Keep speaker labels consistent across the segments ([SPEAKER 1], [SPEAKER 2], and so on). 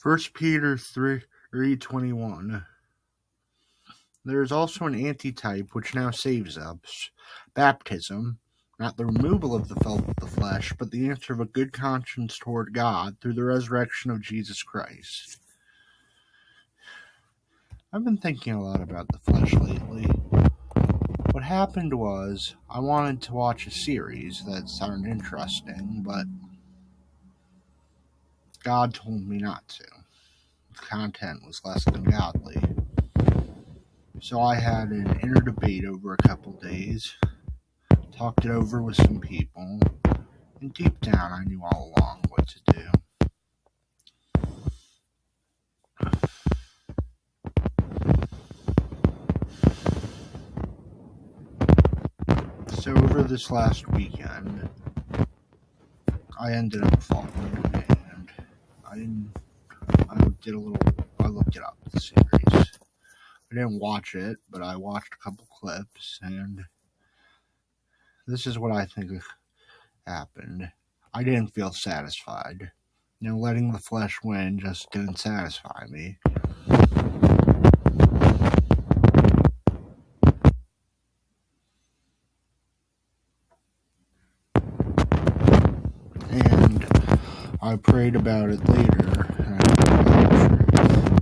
[SPEAKER 1] First Peter 3:21. There is also an antitype which now saves us, baptism, not the removal of the filth of the flesh, but the answer of a good conscience toward God through the resurrection of Jesus Christ. I've been thinking a lot about the flesh lately. What happened was, I wanted to watch a series that sounded interesting, but God told me not to. The content was less than godly. So I had an inner debate over a couple days, talked it over with some people, and deep down I knew all along what to do. So over this last weekend, I ended up falling, and I looked it up, the series. I didn't watch it, but I watched a couple clips, and this is what I think happened. I didn't feel satisfied. Letting the flesh win just didn't satisfy me. And I prayed about it later, and I found the truth.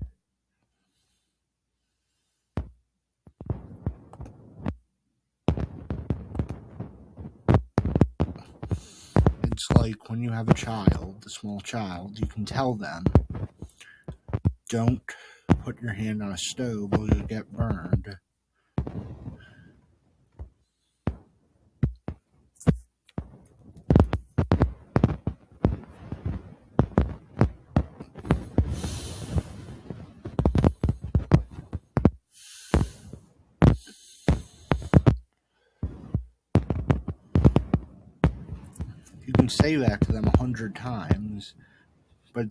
[SPEAKER 1] It's like when you have a small child, you can tell them, don't put your hand on a stove or you'll get burned. You can say that to them 100 times, but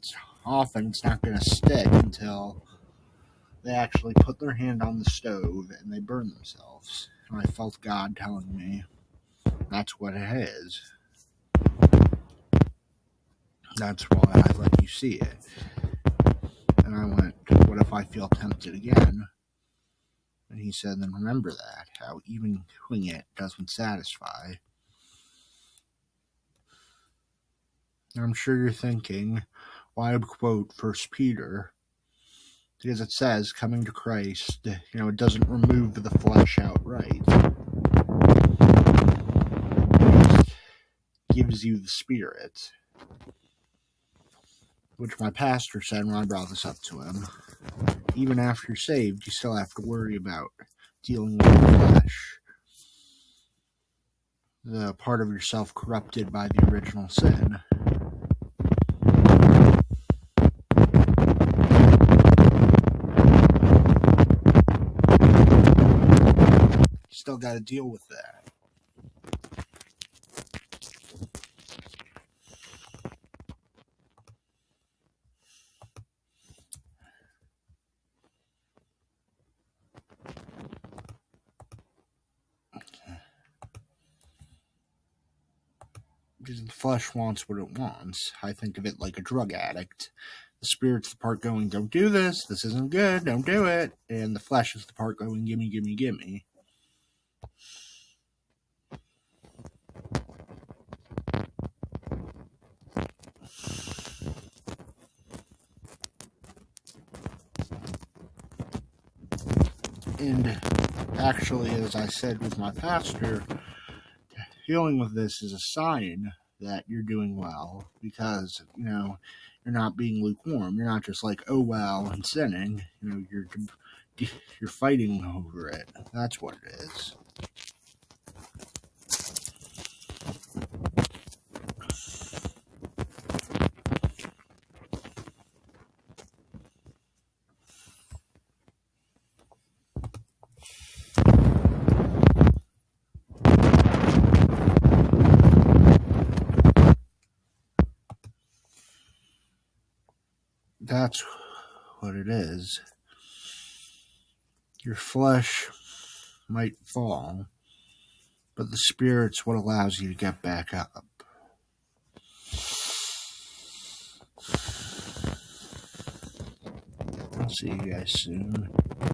[SPEAKER 1] often it's not going to stick until they actually put their hand on the stove and they burn themselves. And I felt God telling me, that's what it is. That's why I let you see it. And I went, what if I feel tempted again? And he said, then remember that, how even doing it doesn't satisfy. And I'm sure you're thinking, why would quote 1 Peter? Because it says, coming to Christ, it doesn't remove the flesh outright. It gives you the Spirit. Which my pastor said when I brought this up to him. Even after you're saved, you still have to worry about dealing with the flesh. The part of yourself corrupted by the original sin. You still got to deal with that. Because the flesh wants what it wants. I think of it like a drug addict. The spirit's the part going, don't do this isn't good, don't do it. And the flesh is the part going, gimme, gimme, gimme. And actually, as I said with my pastor, dealing with this is a sign that you're doing well, because you're not being lukewarm. You're not just like, oh well, and sinning. You're fighting over it. That's what it is. That's what it is. Your flesh might fall, but the Spirit's what allows you to get back up. see you guys soon.